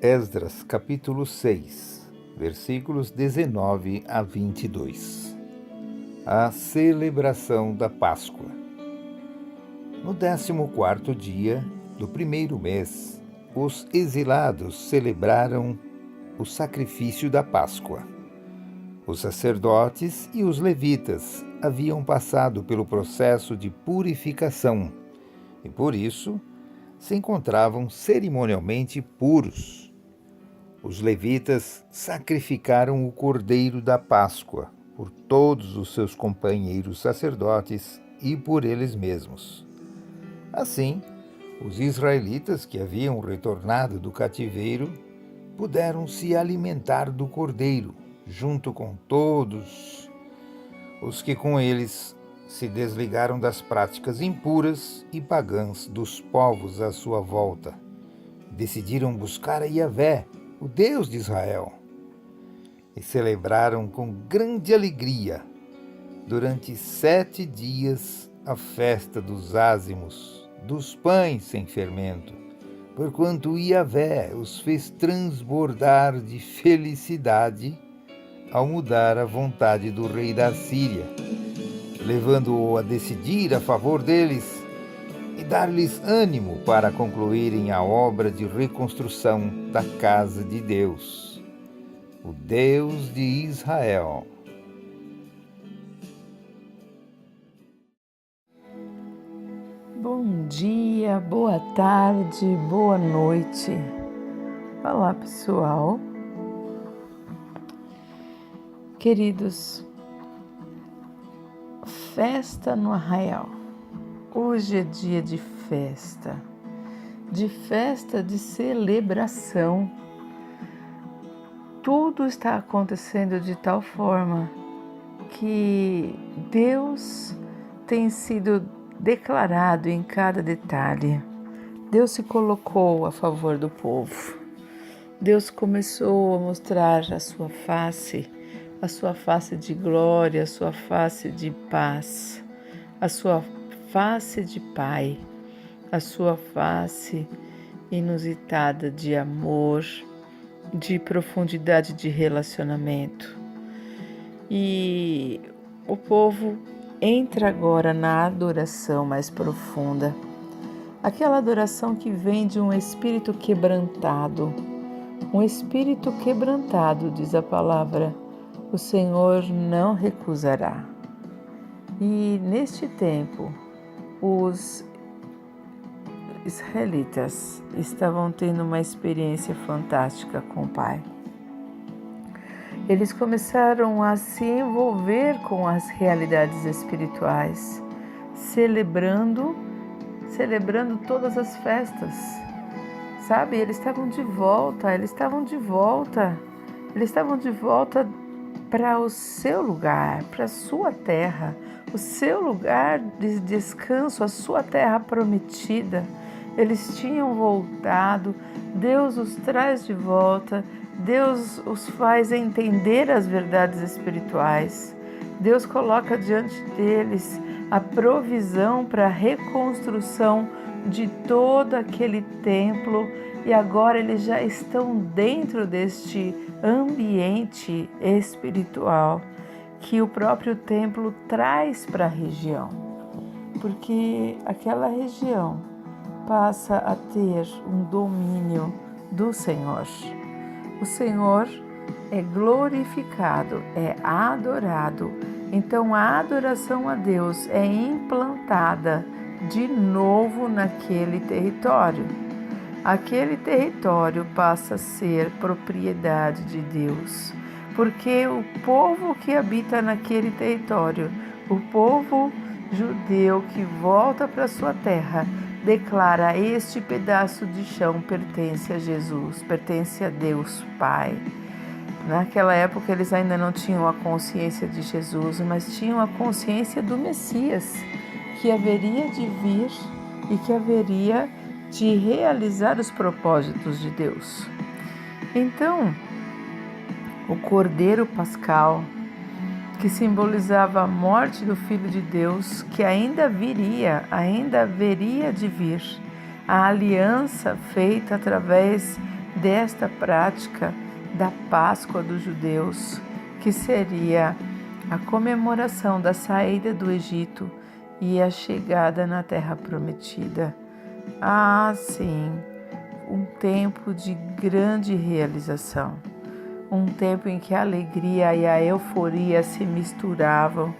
Esdras, capítulo 6, versículos 19 a 22. A celebração da Páscoa. No 14º dia do primeiro mês, os exilados celebraram o sacrifício da Páscoa. Os sacerdotes e os levitas haviam passado pelo processo de purificação e, por isso, se encontravam cerimonialmente puros. Os levitas sacrificaram o cordeiro da Páscoa por todos os seus companheiros sacerdotes e por eles mesmos. Assim, os israelitas que haviam retornado do cativeiro puderam se alimentar do cordeiro, junto com todos os que com eles se desligaram das práticas impuras e pagãs dos povos à sua volta. Decidiram buscar a Yahvé, o Deus de Israel, e celebraram com grande alegria, durante 7 dias, a festa dos ázimos, dos pães sem fermento, porquanto Yahvé os fez transbordar de felicidade ao mudar a vontade do rei da Síria, levando-o a decidir a favor deles e dar-lhes ânimo para concluírem a obra de reconstrução da casa de Deus, o Deus de Israel. Bom dia, boa tarde, boa noite. Olá, pessoal. Queridos, festa no arraial. Hoje é dia de de celebração. Tudo está acontecendo de tal forma que Deus tem sido declarado em cada detalhe. Deus se colocou a favor do povo. Deus começou a mostrar a sua face de glória, a sua face de paz, a sua face de Pai, a sua face inusitada de amor, de profundidade de relacionamento. E o povo entra agora na adoração mais profunda, aquela adoração que vem de um espírito quebrantado. Um espírito quebrantado, diz a palavra, o Senhor não recusará. E neste tempo, os israelitas estavam tendo uma experiência fantástica com o Pai. Eles começaram a se envolver com as realidades espirituais, celebrando todas as festas. Sabe, eles estavam de volta para o seu lugar, para a sua terra, o seu lugar de descanso, a sua terra prometida. Eles tinham voltado, Deus os traz de volta, Deus os faz entender as verdades espirituais. Deus coloca diante deles a provisão para a reconstrução de todo aquele templo, e agora eles já estão dentro deste ambiente espiritual que o próprio templo traz para a região, porque aquela região passa a ter um domínio do Senhor. O Senhor é glorificado, é adorado. Então a adoração a Deus é implantada de novo naquele território. Aquele território passa a ser propriedade de Deus, porque o povo que habita naquele território, o povo judeu que volta para sua terra, declara: este pedaço de chão pertence a Jesus, pertence a Deus Pai. Naquela época eles ainda não tinham a consciência de Jesus, mas tinham a consciência do Messias, que haveria de vir e que haveria de realizar os propósitos de Deus. Então, o Cordeiro Pascal, que simbolizava a morte do Filho de Deus, que ainda haveria de vir, a aliança feita através desta prática da Páscoa dos judeus, que seria a comemoração da saída do Egito e a chegada na Terra Prometida. Ah, sim, um tempo de grande realização, um tempo em que a alegria e a euforia se misturavam.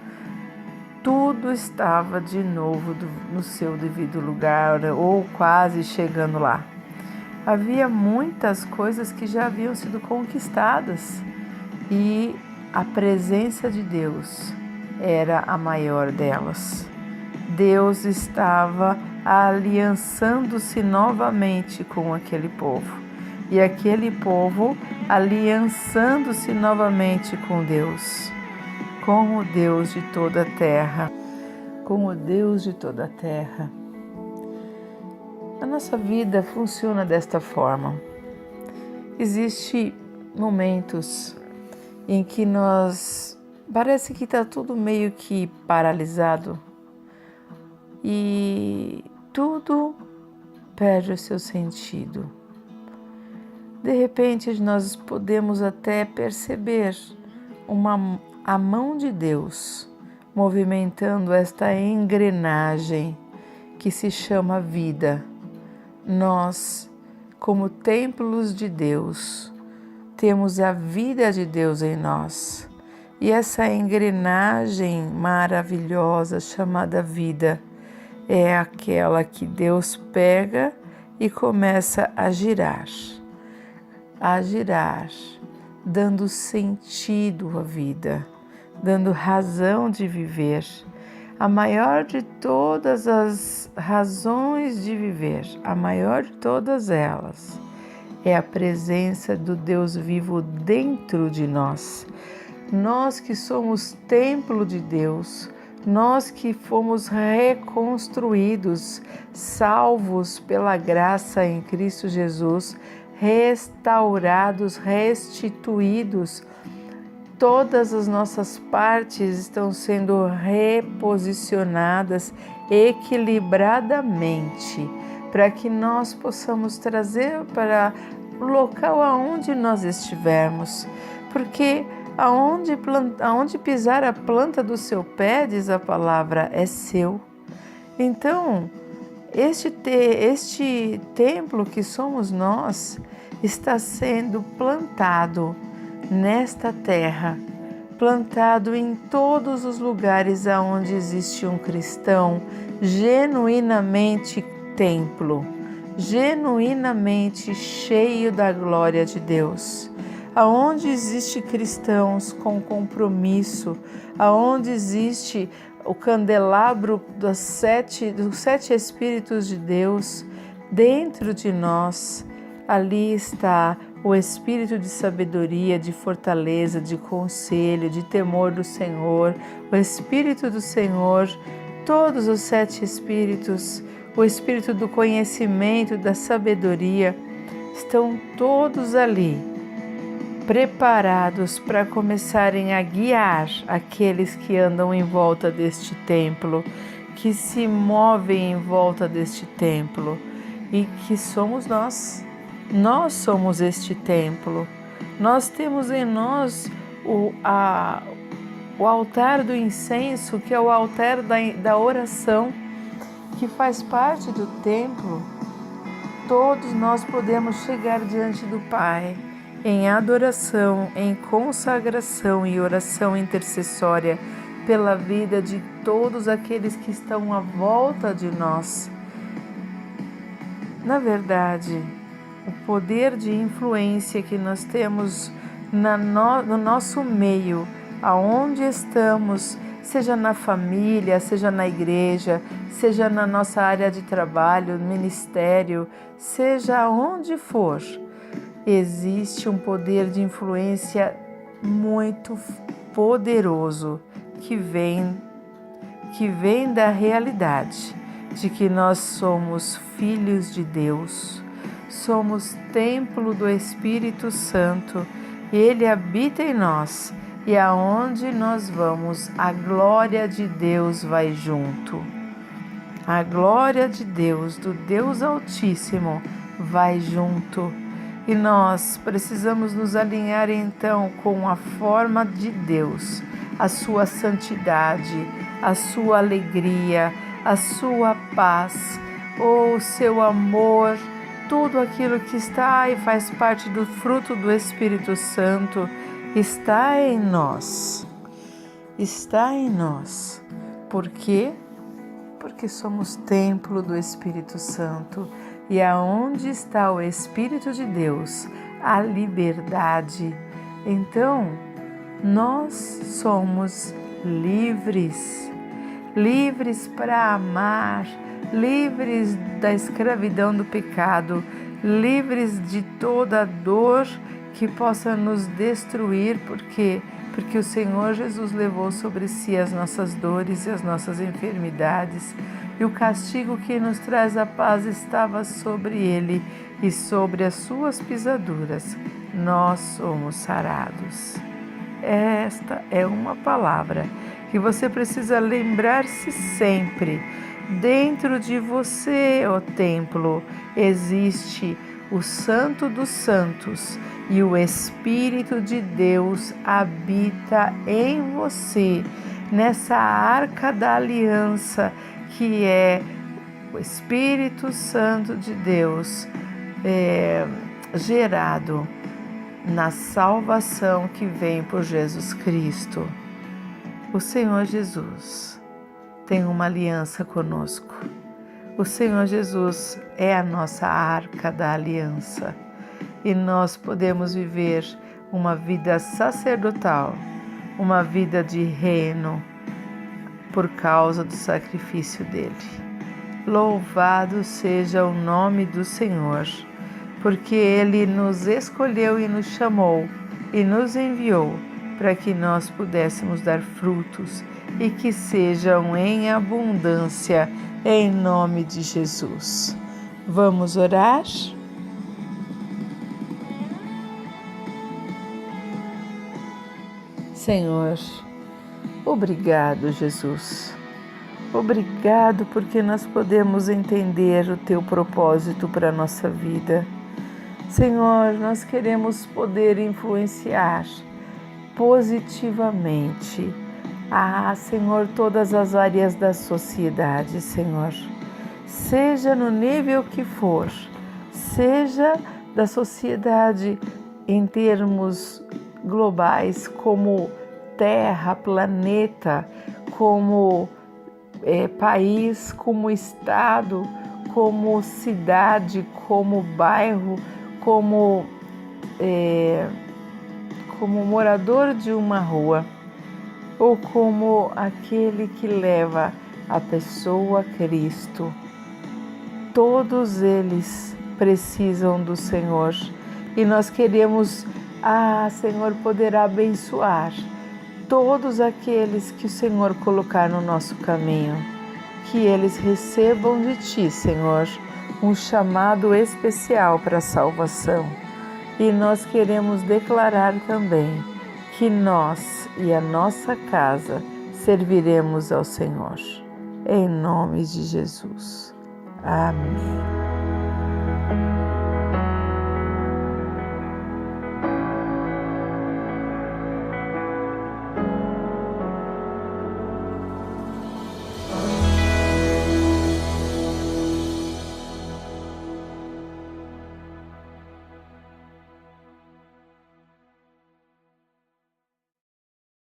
Tudo estava de novo no seu devido lugar, ou quase chegando lá. Havia muitas coisas que já haviam sido conquistadas e a presença de Deus era a maior delas. Deus estava aliançando-se novamente com aquele povo e aquele povo aliançando-se novamente com Deus, com o Deus de toda a terra, com o Deus de toda a terra. A nossa vida funciona desta forma. Existem momentos em que parece que está tudo meio que paralisado e tudo perde o seu sentido. De repente, nós podemos até perceber a mão de Deus movimentando esta engrenagem que se chama vida. Nós, como templos de Deus, temos a vida de Deus em nós. E essa engrenagem maravilhosa chamada vida é aquela que Deus pega e começa a girar, dando sentido à vida, dando razão de viver. A maior de todas as razões de viver, a maior de todas elas, é a presença do Deus vivo dentro de nós. Nós que somos templo de Deus, nós que fomos reconstruídos, salvos pela graça em Cristo Jesus, restaurados, restituídos, todas as nossas partes estão sendo reposicionadas equilibradamente para que nós possamos trazer para o local aonde nós estivermos. Porque aonde pisar a planta do seu pé, diz a palavra, é seu. Então, este templo que somos nós está sendo plantado nesta terra, plantado em todos os lugares aonde existe um cristão genuinamente templo, genuinamente cheio da glória de Deus. Aonde existe cristãos com compromisso, aonde existe o candelabro dos sete Espíritos de Deus dentro de nós, ali está o Espírito de sabedoria, de fortaleza, de conselho, de temor do Senhor, o Espírito do Senhor, todos os 7 Espíritos, o Espírito do conhecimento, da sabedoria, estão todos ali, preparados para começarem a guiar aqueles que andam em volta deste templo, que se movem em volta deste templo, e que somos nós. Nós somos este templo. Nós temos em nós o altar do incenso, que é o altar da oração, que faz parte do templo. Todos nós podemos chegar diante do Pai em adoração, em consagração e oração intercessória pela vida de todos aqueles que estão à volta de nós. Na verdade, o poder de influência que nós temos no nosso meio, aonde estamos, seja na família, seja na igreja, seja na nossa área de trabalho, ministério, seja onde for, existe um poder de influência muito poderoso que vem da realidade de que nós somos filhos de Deus. Somos templo do Espírito Santo, Ele habita em nós e aonde nós vamos, a glória de Deus vai junto. A glória de Deus, do Deus Altíssimo, vai junto. E nós precisamos nos alinhar então com a forma de Deus, a sua santidade, a sua alegria, a sua paz, o seu amor, tudo aquilo que está e faz parte do fruto do Espírito Santo está em nós. Está em nós. Por quê? Porque somos templo do Espírito Santo. E aonde está o Espírito de Deus, a liberdade. Então, nós somos livres. Livres para amar, livres da escravidão do pecado, livres de toda dor que possa nos destruir, porque o Senhor Jesus levou sobre si as nossas dores e as nossas enfermidades, e o castigo que nos traz a paz estava sobre ele, e sobre as suas pisaduras nós somos sarados. Esta é uma palavra que você precisa lembrar-se sempre. Dentro de você, ó templo, existe o Santo dos Santos e o Espírito de Deus habita em você, nessa arca da aliança que é o Espírito Santo de Deus, gerado na salvação que vem por Jesus Cristo. O Senhor Jesus tem uma aliança conosco. O Senhor Jesus é a nossa arca da aliança e nós podemos viver uma vida sacerdotal, uma vida de reino por causa do sacrifício dele. Louvado seja o nome do Senhor, porque ele nos escolheu e nos chamou e nos enviou para que nós pudéssemos dar frutos e que sejam em abundância, em nome de Jesus. Vamos orar? Senhor, obrigado, Jesus. Obrigado porque nós podemos entender o Teu propósito para a nossa vida. Senhor, nós queremos poder influenciar positivamente, Senhor, todas as áreas da sociedade, Senhor. Seja no nível que for, seja da sociedade em termos globais, como terra, planeta, como país, como estado, como cidade, como bairro, como morador de uma rua, ou como aquele que leva a pessoa a Cristo. Todos eles precisam do Senhor e nós queremos, Senhor, poder abençoar todos aqueles que o Senhor colocar no nosso caminho, que eles recebam de Ti, Senhor, um chamado especial para a salvação. E nós queremos declarar também que nós e a nossa casa serviremos ao Senhor. Em nome de Jesus. Amém.